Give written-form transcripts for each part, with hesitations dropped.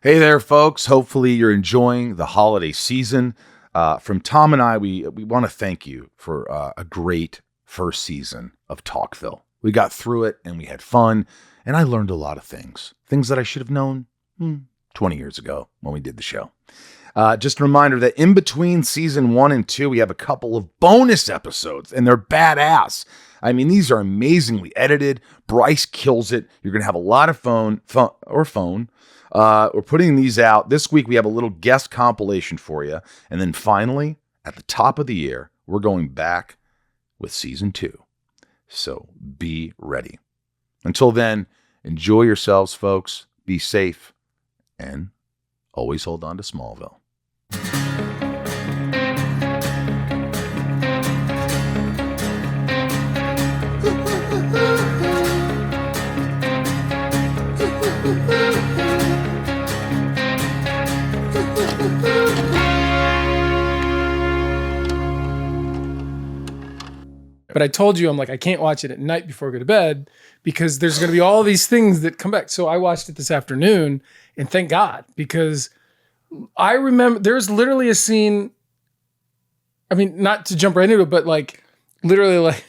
Hey there, folks. Hopefully you're enjoying the holiday season. From Tom and I, we want to thank you for a great first season of Talkville. We got through it and we had fun, and I learned a lot of things that I should have known 20 years ago when we did the show. Just a reminder that in between season 1 and 2, we have a couple of bonus episodes, and they're badass. I mean, these are amazingly edited. Bryce kills it. You're going to have a lot of fun. We're putting these out. This week, we have a little guest compilation for you. And then finally, at the top of the year, we're going back with season 2. So be ready. Until then, enjoy yourselves, folks. Be safe. And always hold on to Smallville. But I told you, I'm like, I can't watch it at night before I go to bed because there's going to be all these things that come back. So I watched it this afternoon, and thank God, because I remember there's literally a scene. I mean, not to jump right into it, but like literally, like,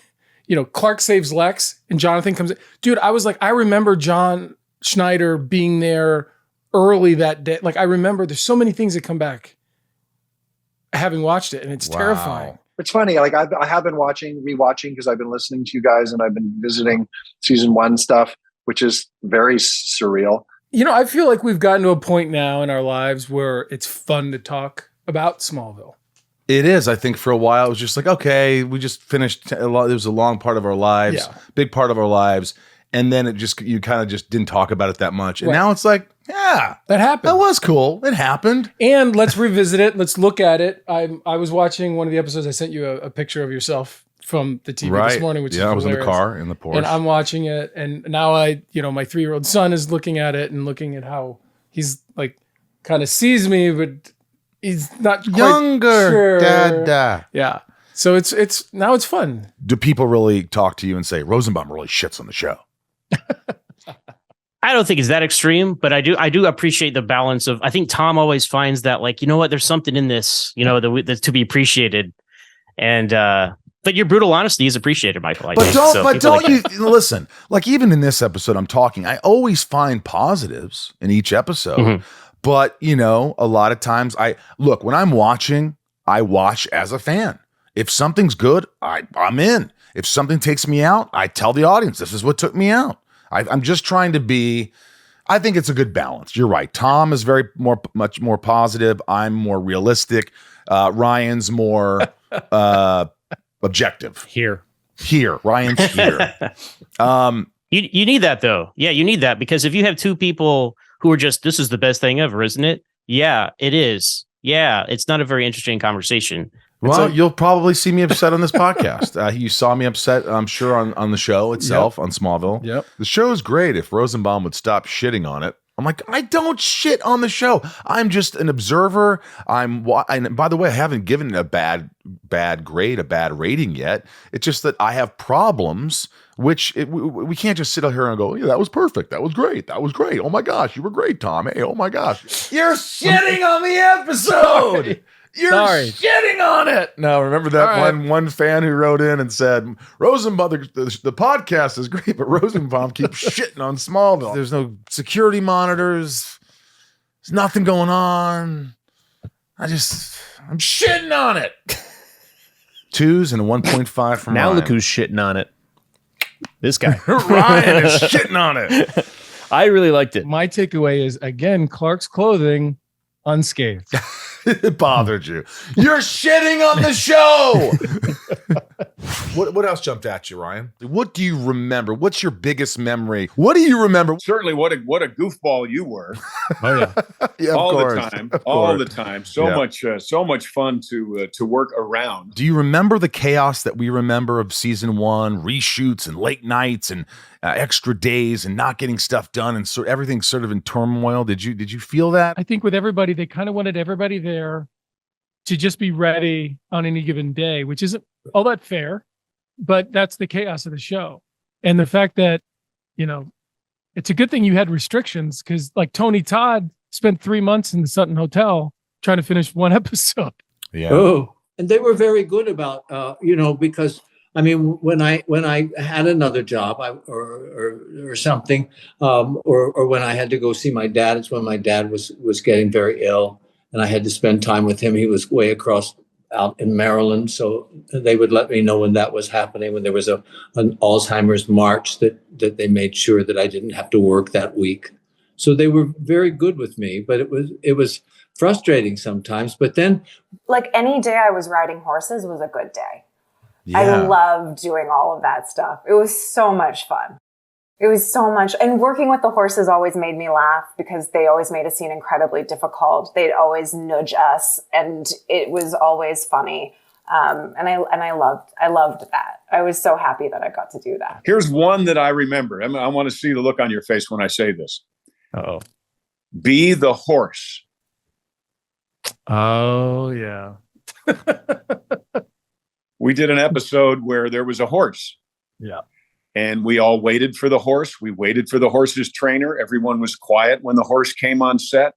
you know, Clark saves Lex and Jonathan comes in. Dude, I was like, I remember John Schneider being there early that day. Like, I remember there's so many things that come back having watched it, and it's terrifying. It's funny, like I have been rewatching because I've been listening to you guys and I've been visiting season 1 stuff, which is very surreal. You know, I feel like we've gotten to a point now in our lives where it's fun to talk about Smallville. It is. I think for a while it was just like, okay, we just finished it was a long part of our lives, big part of our lives, and then you kind of just didn't talk about it that much. And now it's like, yeah, that happened. That was cool. It happened. And let's revisit it. Let's look at it. I was watching one of the episodes. I sent you a picture of yourself from the TV this morning, which is I was hilarious. in the car in the Porsche. And I'm watching it. And now my 3-year-old son is looking at it and looking at how he's like kind of sees me, but he's not quite younger. Sure. Dada. Yeah. So it's now it's fun. Do people really talk to you and say Rosenbaum really shits on the show? I don't think it's that extreme, but I do appreciate the balance of. I think Tom always finds that, like, you know what, there's something in this, that's to be appreciated, and but your brutal honesty is appreciated, Michael. Listen? Like, even in this episode, I always find positives in each episode, but a lot of times when I'm watching, I watch as a fan. If something's good, I'm in. If something takes me out, I tell the audience this is what took me out. I'm just trying to be. I think it's a good balance. You're right. Tom is much more positive. I'm more realistic. Ryan's more objective. Here, Ryan's here. You need that though. Yeah, you need that, because if you have two people who are just, this is the best thing ever, isn't it? Yeah, it is. Yeah, it's not a very interesting conversation. Well, you'll probably see me upset on this podcast. You saw me upset, I'm sure, on the show itself, on Smallville. Yep. The show is great if Rosenbaum would stop shitting on it. I'm like, I don't shit on the show. I'm just an observer. And by the way, I haven't given it a bad grade, a bad rating yet. It's just that I have problems, which we can't just sit out here and go, yeah, that was perfect. That was great. That was great. Oh my gosh, you were great, Tom. Hey, oh my gosh. You're shitting on the episode. Sorry. You're shitting on it. No, remember that one fan who wrote in and said, Rosenbaum, the podcast is great, but Rosenbaum keeps shitting on Smallville. There's no security monitors. There's nothing going on. I'm shitting on it. 2s and a 1.5 from now Ryan. Look who's shitting on it. This guy. Ryan is shitting on it. I really liked it. My takeaway is, again, Clark's clothing unscathed. It bothered you. You're shitting on the show. What else jumped at you, Ryan? What do you remember? What's your biggest memory? What do you remember? Certainly, what a goofball you were. Oh yeah, yeah, all the time. So much fun to work around. Do you remember the chaos that we remember of season 1? Reshoots and late nights and extra days and not getting stuff done, and so everything's sort of in turmoil. Did you feel that? I think with everybody, they kind of wanted everybody there to just be ready on any given day, which isn't all that fair, but that's the chaos of the show. And the fact that, it's a good thing you had restrictions, because like Tony Todd spent 3 months in the Sutton Hotel trying to finish one episode. Yeah. Oh, and they were very good about, because I mean, when I had another job or something, or when I had to go see my dad, it's when my dad was getting very ill, and I had to spend time with him. He was way across out in Maryland, so they would let me know when that was happening. When there was an Alzheimer's march, that they made sure that I didn't have to work that week. So they were very good with me, but it was frustrating sometimes. But then, like any day I was riding horses was a good day. Yeah. I loved doing all of that stuff. It was so much fun. It was so much. And working with the horses always made me laugh because they always made a scene incredibly difficult. They'd always nudge us, and it was always funny. And I loved that. I was so happy that I got to do that. Here's one that I remember. I want to see the look on your face when I say this. Uh-oh. Be the horse. Oh, yeah. We did an episode where there was a horse. Yeah. And we all waited for the horse. We waited for the horse's trainer. Everyone was quiet when the horse came on set.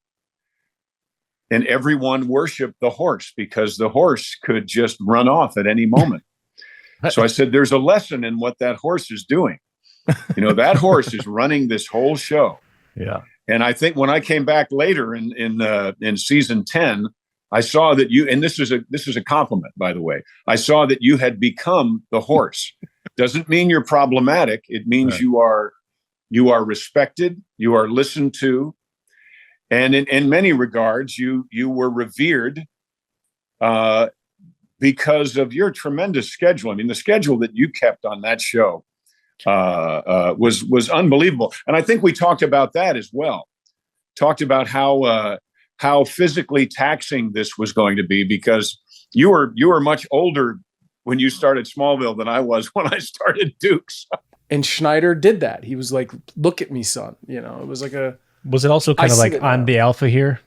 And everyone worshiped the horse because the horse could just run off at any moment. So I said, there's a lesson in what that horse is doing. That horse is running this whole show. Yeah. And I think when I came back later in season 10, I saw that you, and this is a compliment, by the way. I saw that you had become the horse. Doesn't mean you're problematic. It means right. you are respected. You are listened to, and in many regards, you were revered because of your tremendous schedule. I mean, the schedule that you kept on that show was unbelievable. And I think we talked about that as well. Talked about how physically taxing this was going to be because you were much older when you started Smallville than I was when I started Dukes. And Schneider did that. He was like, "Look at me, son." It was like Was it also kind of like I'm the alpha here?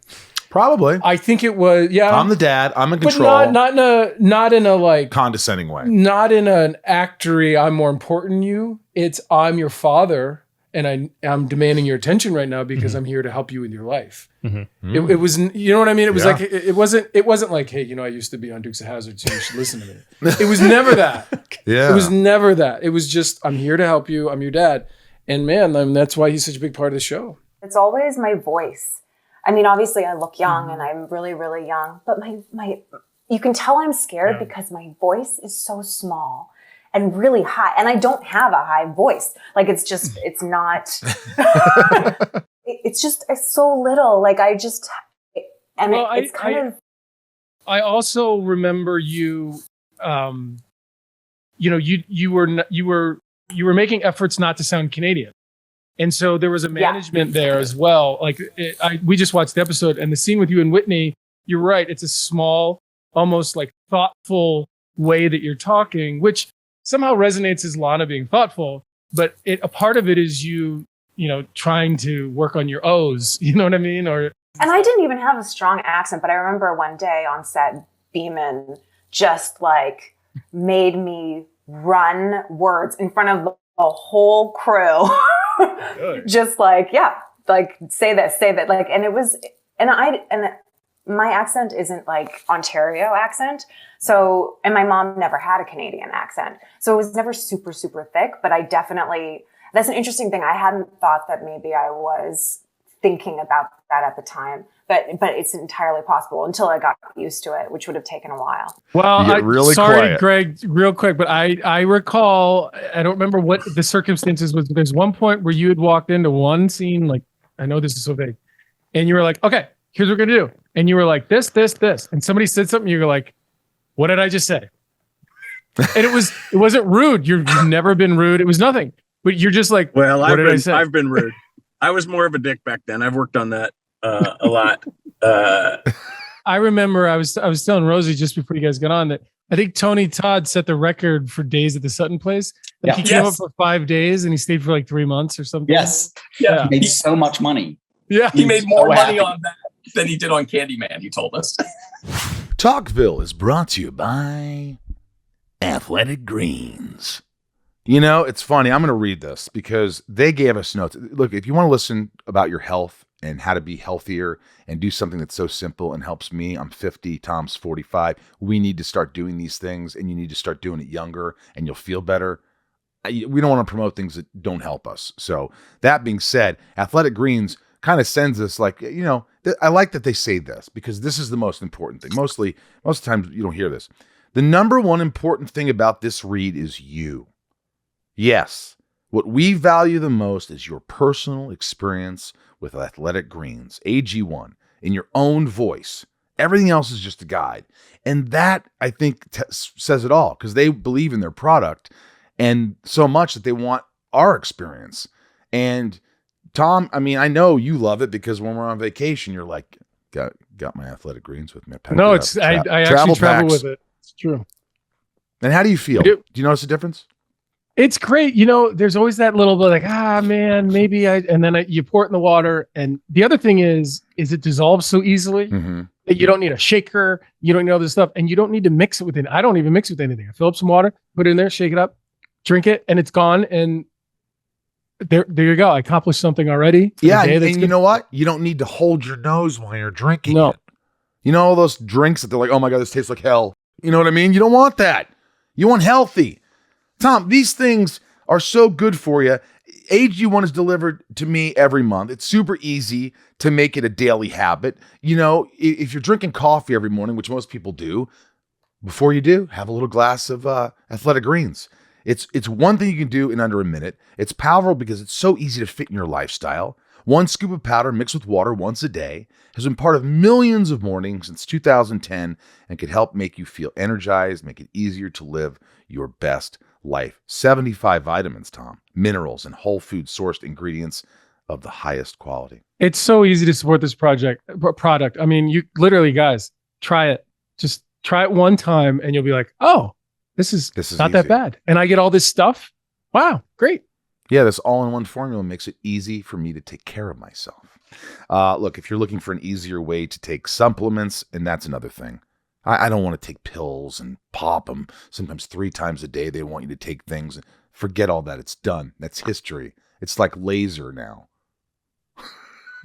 Probably. I think it was. Yeah, I'm the dad. I'm in but control. not in a like condescending way. Not in an actory. I'm more important than you. It's I'm your father, and I'm demanding your attention right now because I'm here to help you with your life. Mm-hmm. It was, you know what I mean? It was like it wasn't like, hey, I used to be on Dukes of Hazzard, so you should listen to me. It was never that. Yeah, it was never that. It was just I'm here to help you. I'm your dad, and man, that's why he's such a big part of the show. It's always my voice. I mean, obviously, I look young, and I'm really, really young, but my you can tell I'm scared because my voice is so small and really high, and I don't have a high voice. Like it's not. It's so little. Like it's kind of. I also remember you. You were making efforts not to sound Canadian, and so there was a management there as well. Like we just watched the episode, and the scene with you and Whitney. You're right. It's a small, almost like thoughtful way that you're talking, which somehow resonates as Lana being thoughtful. But a part of it is you trying to work on your O's, you know what I mean? And I didn't even have a strong accent, but I remember one day on set, Beeman just like made me run words in front of the whole crew. Just like, say that. Like, and it was, and my accent isn't like Ontario accent. So, and my mom never had a Canadian accent. So it was never super, super thick, but that's an interesting thing. I hadn't thought that maybe I was thinking about that at the time, but it's entirely possible until I got used to it, which would have taken a while. Well, sorry, quiet. Greg, real quick, but I recall, I don't remember what the circumstances was, but there's one point where you had walked into one scene, like, I know this is so vague, and you were like, okay, here's what we're going to do. And you were like, this, and somebody said something, you were like, what did I just say? And it wasn't rude. You've never been rude. It was nothing. But you're just like, well, I've been rude. I was more of a dick back then. I've worked on that a lot. I remember I was telling Rosie just before you guys got on that I think Tony Todd set the record for days at the Sutton place. Like he came up for 5 days and he stayed for like 3 months or something. Yes. Yeah. He made so much money. Yeah. He made more money on that than he did on Candyman, he told us. Talkville is brought to you by Athletic Greens. It's funny. I'm going to read this because they gave us notes. Look, if you want to listen about your health and how to be healthier and do something that's so simple and helps me. I'm 50, Tom's 45. We need to start doing these things, and you need to start doing it younger, and you'll feel better. We don't want to promote things that don't help us. So that being said, Athletic Greens kind of sends us like, I like that they say this because this is the most important thing. Most of the times you don't hear this. The number one important thing about this read is you. Yes, what we value the most is your personal experience with Athletic Greens, AG1, in your own voice. Everything else is just a guide. And that, I think, says it all because they believe in their product and so much that they want our experience. And Tom, I mean, I know you love it because when we're on vacation, you're like, got my Athletic Greens with me. No, it's I actually travel with it. It's true. And how do you feel? Do you notice a difference? It's great. There's always that little bit like, man, maybe and then you pour it in the water. And the other thing is it dissolves so easily that you don't need a shaker. You don't need all this stuff. And you don't need to mix it with it. I don't even mix it with anything. I fill up some water, put it in there, shake it up, drink it, and it's gone. And there you go. I accomplished something already. Yeah. And you know what? You don't need to hold your nose while you're drinking it. You know, all those drinks that they're like, oh my God, this tastes like hell. You know what I mean? You don't want that. You want healthy. Tom, these things are so good for you. AG1 is delivered to me every month. It's super easy to make it a daily habit. If you're drinking coffee every morning, which most people do, before you do, have a little glass of Athletic Greens. It's one thing you can do in under a minute. It's powerful because it's so easy to fit in your lifestyle. One scoop of powder mixed with water once a day has been part of millions of mornings since 2010 and could help make you feel energized, make it easier to live your best life. 75 vitamins, Tom, minerals, and whole food sourced ingredients of the highest quality. It's so easy to support this product. I mean, you literally, guys, try it. Just try it one time and you'll be like, oh, this is not that bad. And I get all this stuff. Wow, great. Yeah, this all-in-one formula makes it easy for me to take care of myself. Look, if you're looking for an easier way to take supplements, and that's another thing. I don't want to take pills and pop them. Sometimes 3 times a day they want you to take things. Forget all that. It's done. That's history. It's like laser now.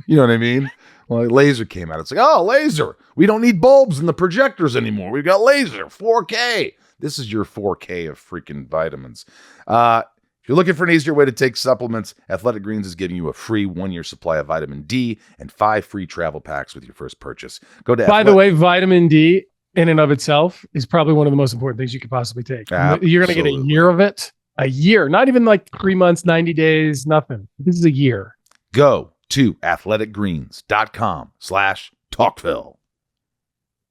You know what I mean? Well, laser came out. It's like, oh, laser. We don't need bulbs in the projectors anymore. We've got laser, 4K. This is your 4K of freaking vitamins. If you're looking for an easier way to take supplements, Athletic Greens is giving you a free 1-year supply of vitamin D and 5 free travel packs with your first purchase. Go to By the way, vitamin D in and of itself is probably one of the most important things you could possibly take. Absolutely. You're going to get a year of it. A year. Not even like 3 months, 90 days, nothing. This is a year. Go to athleticgreens.com/talkville.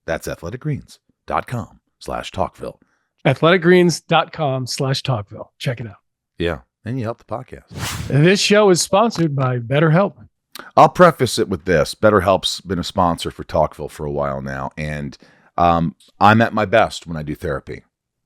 That's athleticgreens.com/talkville. athleticgreens.com/talkville. Check it out. Yeah, and you help the podcast. This show is sponsored by BetterHelp. I'll preface it with this. BetterHelp's been a sponsor for Talkville for a while now, and I'm at my best when I do therapy.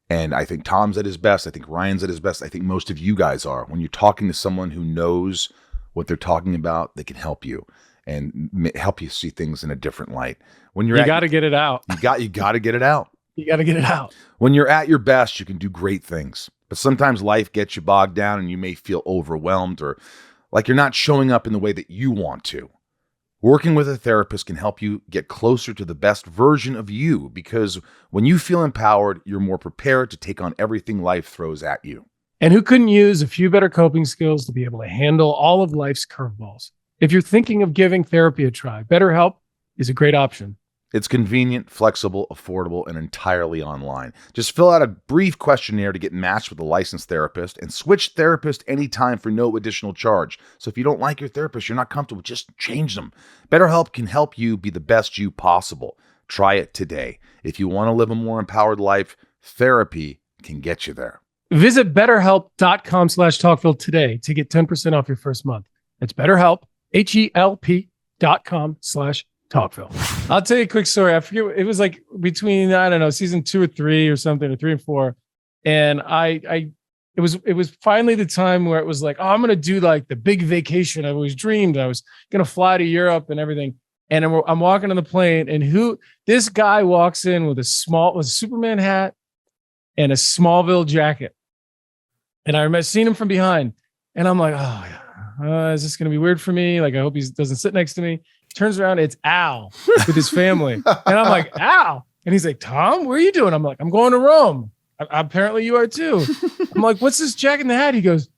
And I think Tom's at his best. I think Ryan's at his best. I think most of you guys are. When you're talking to someone who knows what they're talking about, they can help you and help you see things in a different light. When you got to get it out. You got to get it out. You got to get it out. When you're at your best, you can do great things. But sometimes life gets you bogged down and you may feel overwhelmed or like you're not showing up in the way that you want to. Working with a therapist can help you get closer to the best version of you because when you feel empowered, you're more prepared to take on everything life throws at you. And who couldn't use a few better coping skills to be able to handle all of life's curveballs? If you're thinking of giving therapy a try, BetterHelp is a great option. It's convenient, flexible, affordable, and entirely online. Just fill out a brief questionnaire to get matched with a licensed therapist and switch therapist anytime for no additional charge. So if you don't like your therapist, you're not comfortable, just change them. BetterHelp can help you be the best you possible. Try it today. If you want to live a more empowered life, therapy can get you there. Visit betterhelp.com/talkville today to get 10% off your first month. It's BetterHelp, HELP.com/talkville. I'll tell you a quick story. I forget, it was like between, I don't know, season 2 or 3 or something, or 3 and 4. And it was finally the time where it was like, oh, I'm going to do like the big vacation. I always dreamed I was going to fly to Europe and everything. And I'm walking on the plane and this guy walks in with a Superman hat and a Smallville jacket. And I remember seeing him from behind and I'm like, oh, yeah. Is this going to be weird for me? Like, I hope he doesn't sit next to me. Turns around, it's Al with his family. And I'm like, Al. And he's like, Tom, where are you doing? I'm like, I'm going to Rome. Apparently you are too. I'm like, what's this Jack in the Hat? He goes,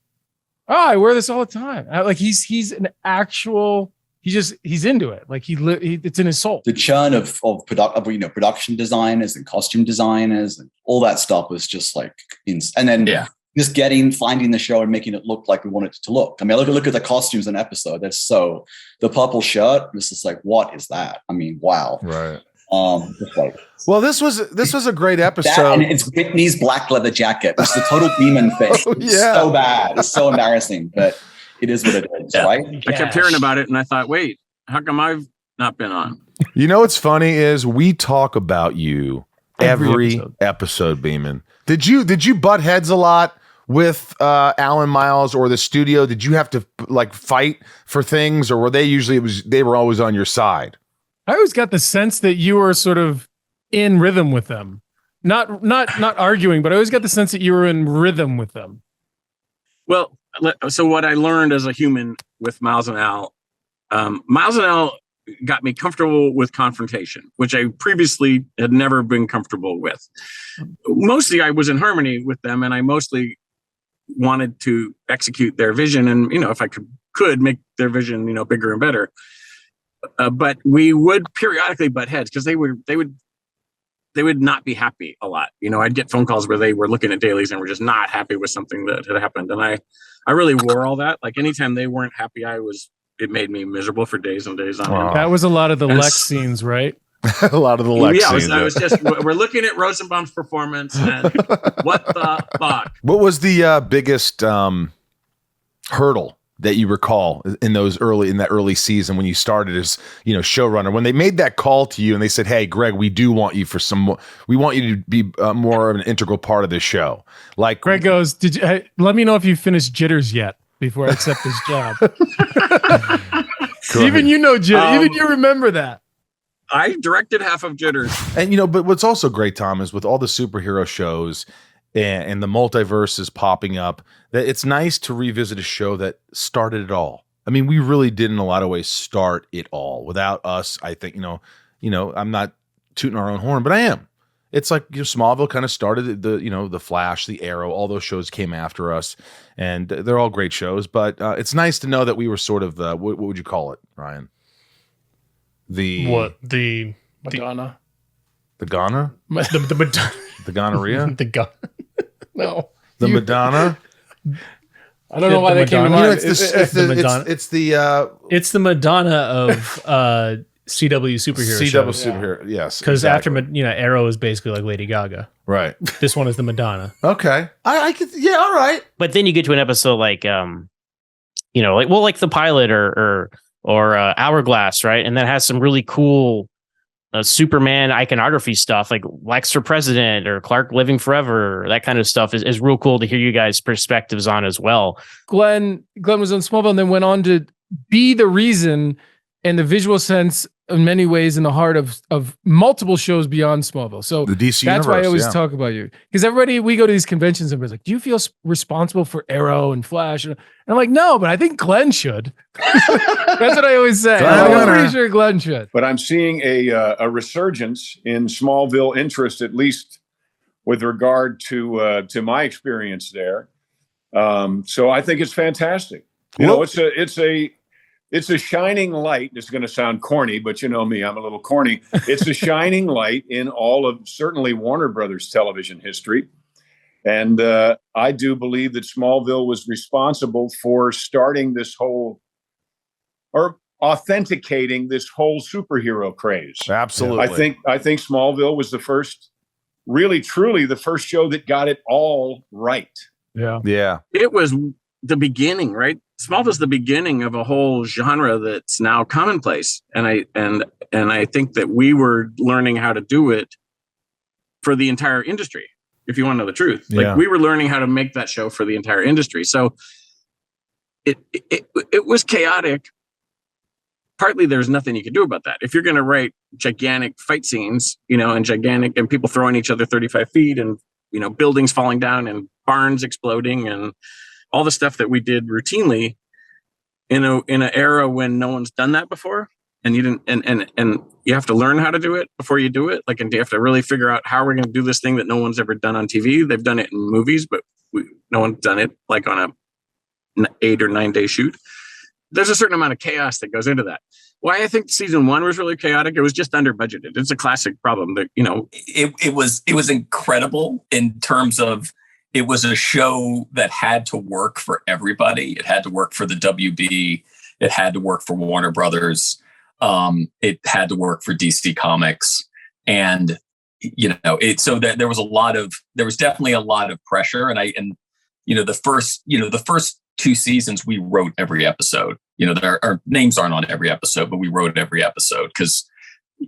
oh, I wear this all the time. Like he's an actual, he's into it. Like it's in his soul. The churn of production designers and costume designers and all that stuff was just like, and then just finding the show and making it look like we wanted it to look. I mean, look at the costumes in episode. The purple shirt. This is like, what is that? I mean, wow. Right. Well, this was a great episode. And it's Whitney's black leather jacket, which is a total Beeman thing. It's so bad. It's so embarrassing, but it is what it is, right? I kept hearing about it, and I thought, wait, how come I've not been on? You know what's funny is we talk about you every episode, Beeman. Did you butt heads a lot with Alan Miles or the studio? Did you have to like fight for things, or were they were always on your side? I always got the sense that you were sort of in rhythm with them, not arguing, but I always got the sense that you were in rhythm with them. Well, so what I learned as a human with Miles and Al got me comfortable with confrontation, which I previously had never been comfortable with. Mostly I was in harmony with them, and I mostly wanted to execute their vision, and if I could make their vision bigger and better. But we would periodically butt heads because they would not be happy a lot. I'd get phone calls where they were looking at dailies and were just not happy with something that had happened. And I really wore all that. Like anytime they weren't happy, it made me miserable for days and days on end. That was a lot of the Lex scenes, right? A lot of the Lex scenes. I was just, we're looking at Rosenbaum's performance and what the fuck? What was the biggest hurdle that you recall in that early season when you started as showrunner, when they made that call to you and they said, hey, Greg, we do want you we want you to be more of an integral part of this show. Like Greg goes, let me know if you finished Jitters yet before I accept this job. Even even you remember that. I directed half of Jitters. And but what's also great, Tom, is with all the superhero shows and the multiverses popping up, that it's nice to revisit a show that started it all. I mean, we really did in a lot of ways start it all. Without us, I think, I'm not tooting our own horn, but I am. It's like Smallville kind of started the Flash, the Arrow, all those shows came after us, and they're all great shows. But it's nice to know that we were sort of the what would you call it, Ryan? The Madonna. The Ghana? The Madonna. The gonorrhea? No. The Madonna? I don't know why they came to mind. It's the Madonna of CW superhero shows. Superhero, yes. Because after Arrow is basically like Lady Gaga. Right. This one is the Madonna. Okay. I could, all right. But then you get to an episode like like the pilot or Hourglass, right? And that has some really cool Superman iconography stuff, like Lex for President or Clark Living Forever. That kind of stuff is real cool to hear you guys' perspectives on as well. Glenn was on Smallville and then went on to be the reason and the visual sense in many ways in the heart of multiple shows beyond Smallville. So the DC that's universe, why I always talk about you, because we go to these conventions and everybody's like, do you feel responsible for Arrow and Flash? And I'm like, no, but I think Glenn should. That's what I always say. I'm pretty sure Glenn should. But I'm seeing a resurgence in Smallville interest, at least with regard to my experience there. So I think it's fantastic. It's a shining light. It's going to sound corny, but you know me, I'm a little corny. It's a shining light in all of certainly Warner Brothers television history. And I do believe that Smallville was responsible for starting this whole, or authenticating this whole superhero craze. Absolutely. I think Smallville was the first, really, truly the first show that got it all right. Yeah. Yeah. It was the beginning, right? Smallville's the beginning of a whole genre that's now commonplace. And I think that we were learning how to do it for the entire industry, if you want to know the truth. Like we were learning how to make that show for the entire industry. So it was chaotic. Partly there's nothing you can do about that. If you're going to write gigantic fight scenes, and people throwing each other 35 feet and, buildings falling down and barns exploding and all the stuff that we did routinely, in an era when no one's done that before, and you didn't, and you have to learn how to do it before you do it. Like, and you have to really figure out how we're going to do this thing that no one's ever done on TV. They've done it in movies, but no one's done it like on an 8 or 9 day shoot. There's a certain amount of chaos that goes into that. Why I think season 1 was really chaotic, it was just under budgeted. It's a classic problem that, it was incredible in terms of, it was a show that had to work for everybody. It had to work for the WB. It had to work for Warner Brothers. It had to work for DC Comics. And, so that there was definitely a lot of pressure. And the first 2 seasons, we wrote every episode. Our names aren't on every episode, but we wrote every episode because,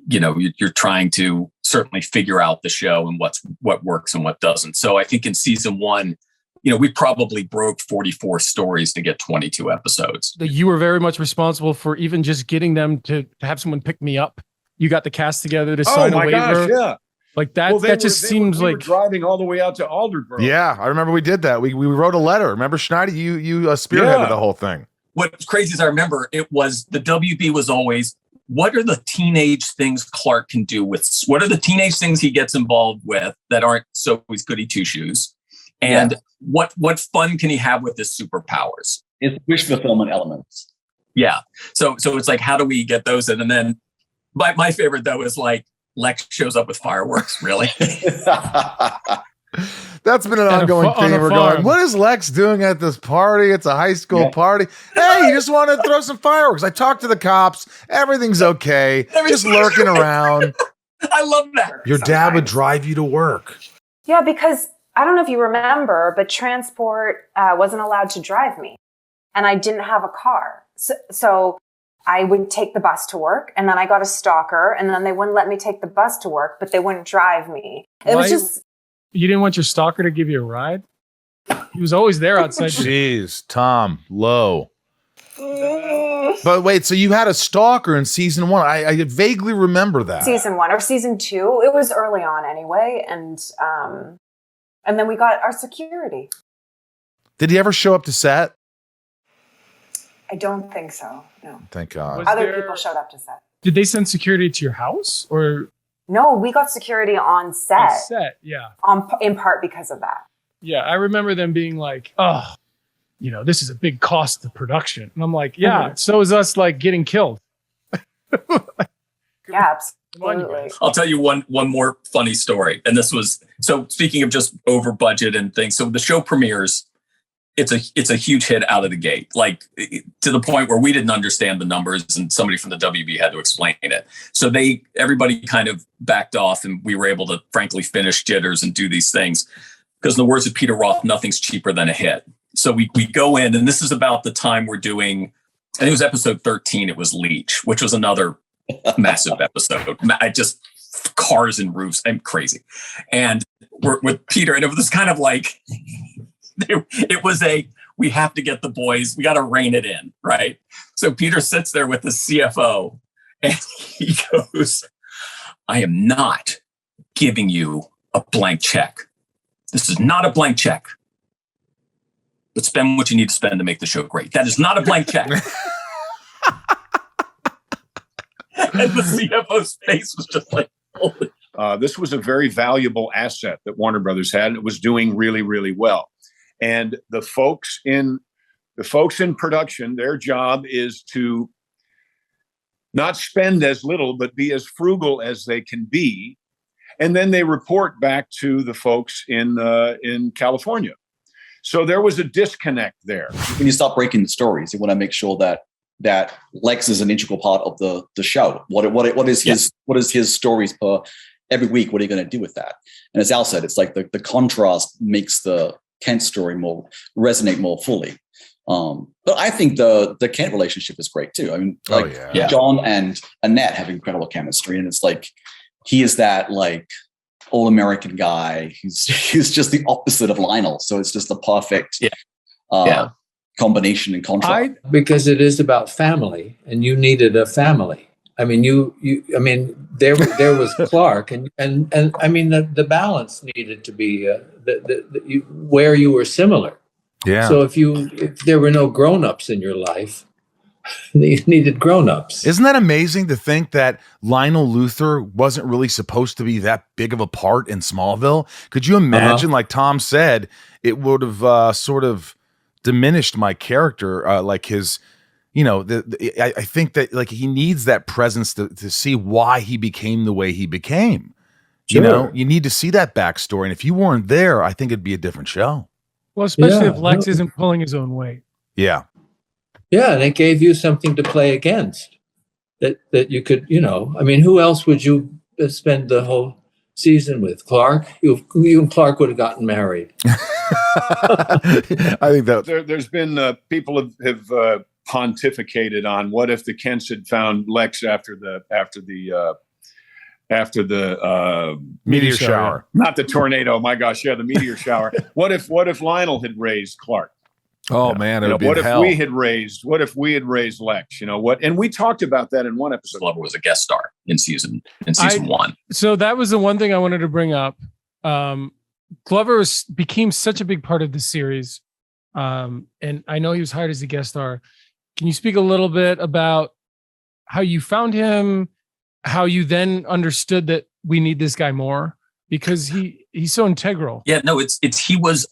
you're trying to certainly figure out the show and what works and what doesn't. So I think in season 1, we probably broke 44 stories to get 22 episodes. You were very much responsible for even just getting them to have someone pick me up. You got the cast together to sign a waiver. Gosh, yeah. Like that. Well, seems like driving all the way out to Alderbrough. Yeah, I remember we did that. We wrote a letter. Remember, Schneider? You spearheaded the whole thing. What's crazy is I remember it was the WB was always, what are the teenage things Clark can do with? What are the teenage things he gets involved with that aren't so he's goody two shoes? And what fun can he have with his superpowers? It's wish fulfillment elements. Yeah. So it's like, how do we get those in? And then my favorite though is like Lex shows up with fireworks. Really? That's been an ongoing thing. We're going, what is Lex doing at this party? It's a high school party. Hey, you just want to throw some fireworks. I talked to the cops. Everything's okay. Just lurking around. I love that. Your dad would drive you to work. Yeah, because I don't know if you remember, but transport wasn't allowed to drive me. And I didn't have a car. So I would take the bus to work, and then I got a stalker, and then they wouldn't let me take the bus to work, but they wouldn't drive me. It was just... You didn't want your stalker to give you a ride? He was always there outside. Jeez, Tom, low. But wait, so you had a stalker in season 1. I vaguely remember that. Season 1 or season 2. It was early on anyway. And then we got our security. Did he ever show up to set? I don't think so. No. Thank God. Other people showed up to set. Did they send security to your house or? No, we got security on set. On set, yeah. In part because of that. Yeah, I remember them being like, oh, this is a big cost to production. And I'm like, yeah, so is us like getting killed. Yeah, absolutely. I'll tell you one more funny story. And this was, so speaking of just over budget and things. So the show premieres, it's a huge hit out of the gate, like to the point where we didn't understand the numbers and somebody from the WB had to explain it. So everybody kind of backed off and we were able to frankly finish jitters and do these things because in the words of Peter Roth, nothing's cheaper than a hit. So we go in, and this is about the time we're doing, I think it was episode 13. It was Leech, which was another massive episode. I just cars and roofs. I'm crazy. And we're with Peter, and it was kind of like, it was we have to get the boys, we got to rein it in, right? So Peter sits there with the CFO and he goes, I am not giving you a blank check. This is not a blank check. But spend what you need to spend to make the show great. That is not a blank check. And the CFO's face was just like, holy. This was a very valuable asset that Warner Brothers had. It was doing really, really well. And the folks in production, their job is to not spend as little, but be as frugal as they can be. And then they report back to the folks in California. So there was a disconnect there. When you start breaking the stories, you want to make sure that Lex is an integral part of the show. What is his stories per every week? What are you going to do with that? And as Al said, it's like the contrast makes the Kent story resonate more fully. But I think the Kent relationship is great too. I mean, John and Annette have incredible chemistry, and it's like he is that like all-American guy who's just the opposite of Lionel. So it's just the perfect combination and contrast. Because it is about family, and you needed a family. I mean, there was Clark, and I mean the balance needed to be where you were similar. Yeah. So if there were no grown-ups in your life, They needed grown-ups. Isn't that amazing to think that Lionel Luthor wasn't really supposed to be that big of a part in Smallville? Could you imagine, like Tom said, it would have sort of diminished my character, like his, you know, I think that like he needs that presence to see why he became the way he became. Sure. You know, you need to see that backstory. And if you weren't there, I think it'd be a different show. Well, especially if Lex isn't pulling his own weight. Yeah. Yeah, and it gave you something to play against that you could, you know, I mean, who else would you spend the whole season with? Clark? You and Clark would have gotten married. I think that there's been people have pontificated on what if the Kents had found Lex after the meteor shower. Not the tornado. My gosh, yeah, the meteor shower. What if Lionel had raised Clark? Oh man, what if we had raised Lex? You know what? And we talked about that in one episode. Glover was a guest star in season 1. So that was the one thing I wanted to bring up. Glover became such a big part of the series, and I know he was hired as a guest star. Can you speak a little bit about how you found him, how you then understood that we need this guy more, because he's so integral? Yeah, no, he was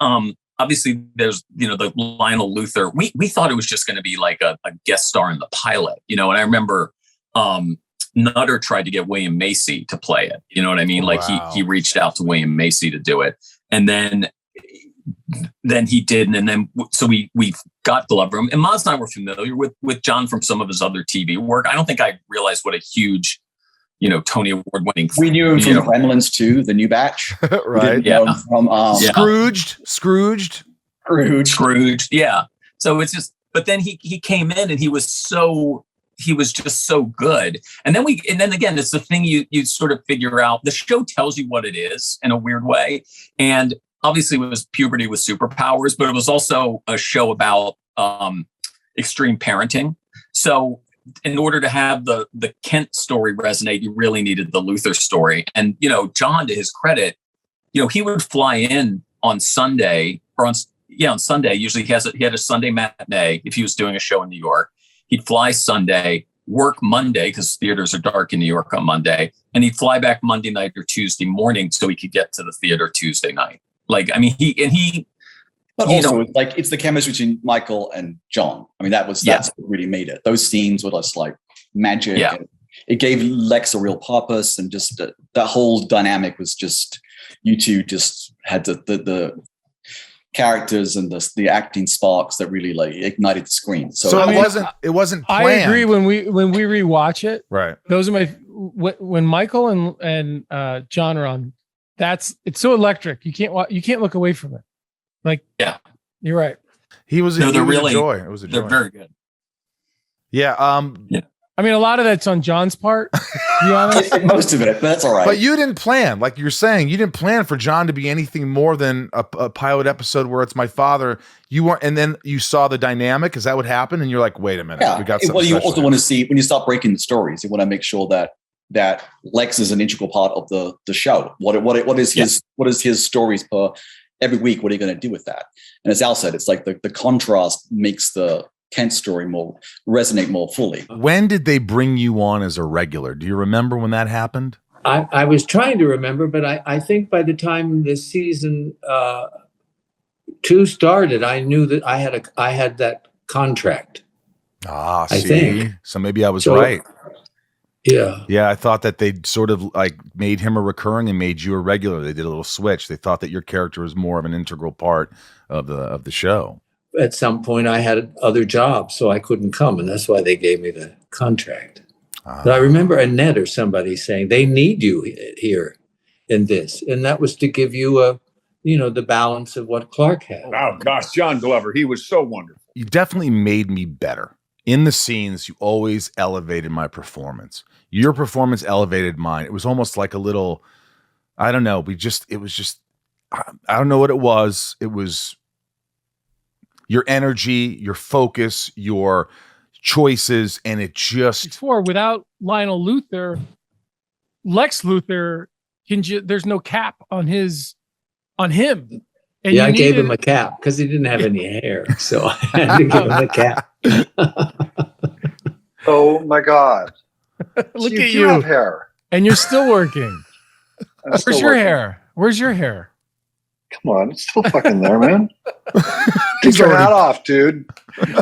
obviously there's, you know, the Lionel Luthor. We thought it was just going to be like a guest star in the pilot, you know, and I remember Nutter tried to get William Macy to play it. You know what I mean? Like he reached out to William Macy to do it. And then he didn't. And then, so we got Glover, and Maz and I were familiar with John from some of his other TV work. I don't think I realized what a huge, you know, Tony Award winning. We knew him from Gremlins 2, the new batch. Right. Yeah. From Scrooged. Yeah. So it's just, but then he came in and he was just so good. And then again, it's the thing you sort of figure out. The show tells you what it is in a weird way. And obviously it was puberty with superpowers, but it was also a show about extreme parenting. So in order to have the Kent story resonate, you really needed the Luthor story. And, you know, John, to his credit, you know, he would fly in on Sunday on Sunday. Usually he had a Sunday matinee if he was doing a show in New York. He'd fly Sunday, work Monday because theaters are dark in New York on Monday, and he'd fly back Monday night or Tuesday morning so he could get to the theater Tuesday night. Like, I mean, but also, like, it's the chemistry between Michael and John. I mean, that's what really made it. Those scenes were just like magic. Yeah. And it gave Lex a real purpose, and just that whole dynamic was just, you two just had the characters and the acting sparks that really like ignited the screen. So it wasn't planned. I agree. When we rewatch it, right? Those are when Michael and John are on. It's so electric. You can't look away from it. Like, yeah, you're right. He was a joy. It was a joy. They're very good. Yeah. Yeah. I mean, a lot of that's on John's part, to be honest. Most of it, but that's all right. But you didn't plan, like you're saying, you didn't plan for John to be anything more than a pilot episode where it's my father. You weren't, and then you saw the dynamic. Is that what happened? And you're like, wait a minute, we got something. Well, you also want to see, when you start breaking the stories, you want to make sure that Lex is an integral part of the show. What is his stories per every week? What are you going to do with that? And as Al said, it's like the contrast makes the Kent story resonate more fully. When did they bring you on as a regular? Do you remember when that happened? I was trying to remember, but I think by the time the season 2 started, I knew that I had that contract. Ah, see, I think. So maybe I was right. Yeah. Yeah, I thought that they'd sort of like made him a recurring and made you a regular. They did a little switch. They thought that your character was more of an integral part of the show. At some point, I had other jobs, so I couldn't come, and that's why they gave me the contract. But I remember Annette or somebody saying they need you here in this, and that was to give you the balance of what Clark had. Oh gosh, John Glover, he was so wonderful. You definitely made me better. In the scenes, you always elevated my performance. Your performance elevated mine. It was almost like a little, I don't know. I don't know what it was. It was your energy, your focus, your choices, and it just... Without Lionel Luthor, Lex Luthor, there's no cap on him. And I gave him a cap because he didn't have any hair, so I had to give him a cap. Oh my God. Look you at do you. Have hair. And you're still working. Where's your hair? Where's your hair? Come on, it's still fucking there, man. Take your hat off, dude.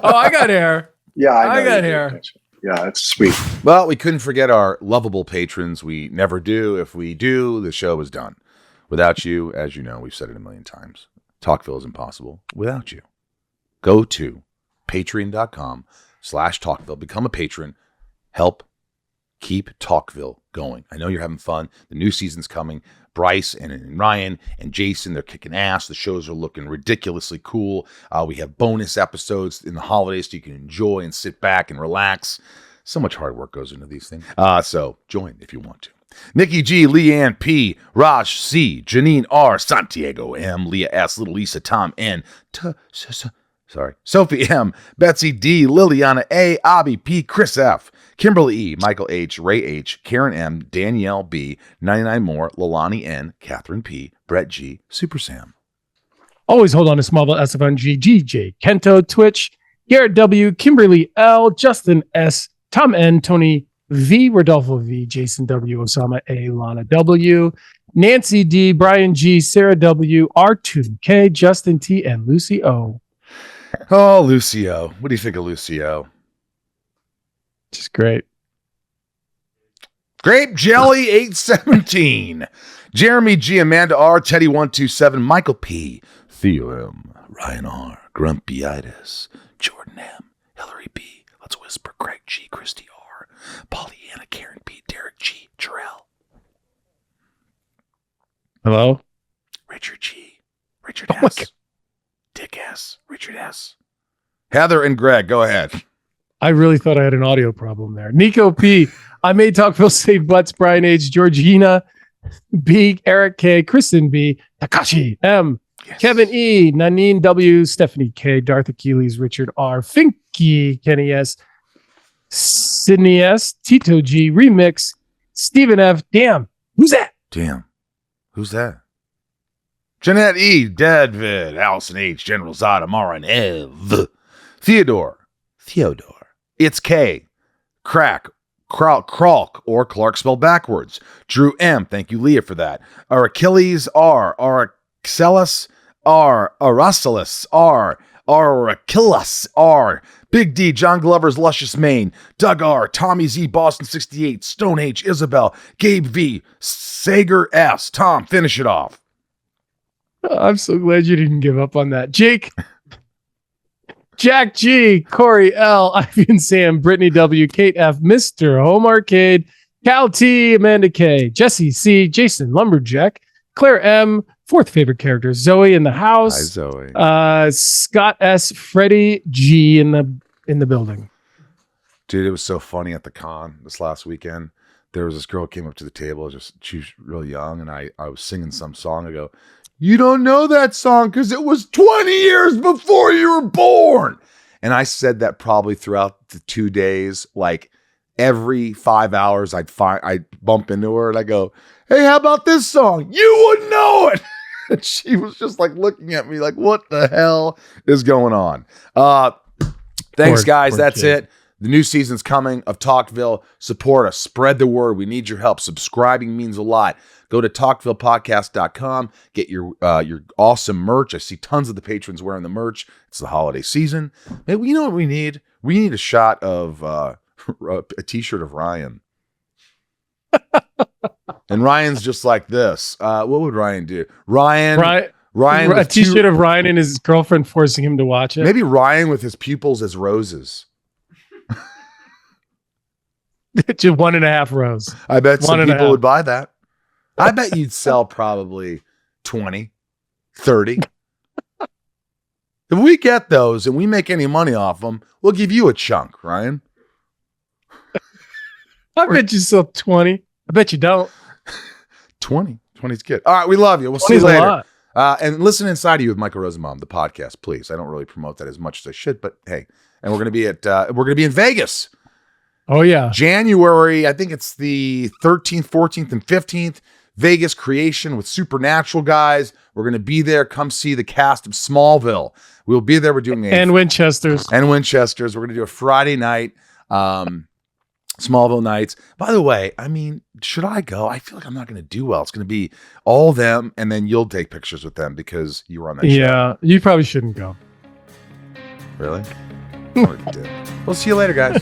Oh, I got hair. Yeah, I got hair. Yeah, it's sweet. Well, we couldn't forget our lovable patrons. We never do. If we do, the show is done. Without you, as you know, we've said it a million times, Talkville is impossible without you. Go to patreon.com/Talkville. Become a patron. Help keep Talkville going. I know you're having fun. The new season's coming. Bryce and Ryan and Jason, they're kicking ass. The shows are looking ridiculously cool. We have bonus episodes in the holidays so you can enjoy and sit back and relax. So much hard work goes into these things. So join if you want to. Nikki G, Leanne P, Raj C, Janine R, Santiago M, Leah S, Little Lisa, Tom N, Sophie M, Betsy D, Liliana A, Abby P, Chris F, Kimberly E, Michael H, Ray H, Karen M, Danielle B, 99 more, Lalani N, Catherine P, Brett G, Super Sam. Always hold on to Smallville, SFN G, GJ, Kento, Twitch, Garrett W, Kimberly L, Justin S, Tom N, Tony V, Rodolfo V, Jason W, Osama A, Lana W, Nancy D, Brian G, Sarah W, R2K, Justin T, and Lucy O. Oh, Lucio. What do you think of Lucio? Just great. Grape Jelly 817. Jeremy G, Amanda R, Teddy 127, Michael P, Theo M, Ryan R, Grumpyitis, Jordan M, Hillary B, Let's Whisper, Greg G, Christy R, Pollyanna, Karen P, Derek G, Jarrell. Hello? Richard G, Richard S, Dick S, Richard S. Heather and Greg, go ahead. I really thought I had an audio problem there. Nico P, I made Talkville save butts, Brian H, Georgina B, Eric K, Kristen B, Takashi M, yes. Kevin E, Nanine W, Stephanie K, Darth Achilles, Richard R, Finky, Kenny S, Sydney S, Tito G, Remix, Stephen F, damn, who's that? Damn, who's that? Jeanette E, David, Allison H, General Zada, Mara and Ev, Theodore, It's K, Crack, Kralk, or Clark spelled backwards. Drew M, thank you, Leah, for that. Our Achilles R, Araxelis R, Aracelis R, Achilles R, Big D, John Glover's Luscious Maine, Doug R, Tommy Z, Boston 68, Stone H, Isabel, Gabe V, Sager S. Tom, finish it off. I'm so glad you didn't give up on that. Jake, Jack G, Corey L, Ivan Sam, Brittany W, Kate F, Mr. Home Arcade, Cal T, Amanda K, Jesse C, Jason Lumberjack, Claire M, fourth favorite character, Zoe in the house. Hi, Zoe. Scott S, Freddie G in the building. Dude, it was so funny at the con this last weekend. There was this girl who came up to the table, she was real young, and I was singing some song. I go, you don't know that song because it was 20 years before you were born. And I said that probably throughout the 2 days, like every 5 hours, I'd bump into her and I go, hey, how about this song? You wouldn't know it. And she was just like looking at me like, what the hell is going on? Thanks, guys. That's it. The new season's coming of Talkville. Support us. Spread the word. We need your help. Subscribing means a lot. Go to talkvillepodcast.com. Get your awesome merch. I see tons of the patrons wearing the merch. It's the holiday season. Maybe you know what we need? We need a shot of a t-shirt of Ryan. And Ryan's just like this. What would Ryan do? Ryan a t-shirt of Ryan and his girlfriend forcing him to watch it. Maybe Ryan with his pupils as roses. Just 1.5 rows. I bet some people would buy that. I bet you'd sell probably 20, 30. If we get those and we make any money off them, we'll give you a chunk, Ryan. I bet you sell 20. I bet you don't. 20. 20's good. All right, we love you. We'll see you later. And listen inside of you with Michael Rosenbaum, the podcast, please. I don't really promote that as much as I should, but hey. And we're gonna be in Vegas. Oh yeah. January, I think it's the 13th, 14th, and 15th. Vegas Creation with Supernatural guys. We're going to be there. Come see the cast of Smallville. We'll be there. We're doing and Winchesters. We're going to do a Friday night. Smallville Nights. By the way, I mean, should I go? I feel like I'm not going to do well. It's going to be all them, and then you'll take pictures with them because you were on that show. Yeah, you probably shouldn't go. Really? We'll see you later, guys.